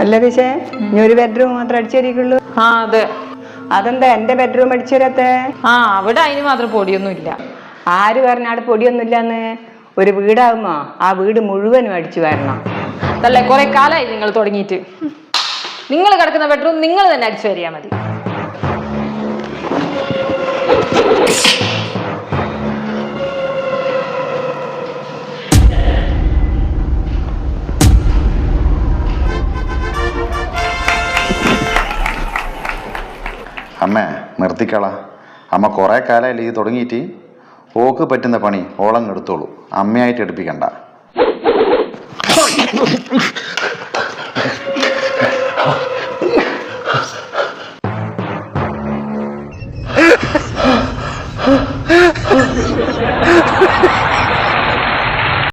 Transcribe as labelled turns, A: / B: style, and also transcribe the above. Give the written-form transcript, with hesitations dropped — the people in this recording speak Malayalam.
A: അല്ല പക്ഷേ ഇനി ഒരു ബെഡ്റൂം മാത്രം അടിച്ചേരിക്കുള്ളൂ.
B: ആ അതെ.
A: അതെന്താ എന്റെ ബെഡ്റൂം അടിച്ചേരാത്തെ?
B: ആ അവിടെ അതിന് മാത്രം പൊടിയൊന്നും ഇല്ല.
A: ആര് പറഞ്ഞ അവിടെ പൊടിയൊന്നും ഇല്ലാന്ന്? ഒരു വീടാകുമ്പോ ആ വീട് മുഴുവനും അടിച്ചു വരണം.
B: അതല്ലേ കുറെ കാലമായി നിങ്ങൾ തുടങ്ങിയിട്ട്. നിങ്ങൾ കിടക്കുന്ന ബെഡ്റൂം നിങ്ങൾ തന്നെ അടിച്ചു വരിയാ മതി.
C: അമ്മ നിർത്തിക്കള. അമ്മ കുറേ കാലമായില്ലേ ഇത് തുടങ്ങിയിട്ട്. ഓക്ക് പറ്റുന്ന പണി ഓളങ്ങ് എടുത്തോളൂ, അമ്മയായിട്ട് എടുപ്പിക്കണ്ട.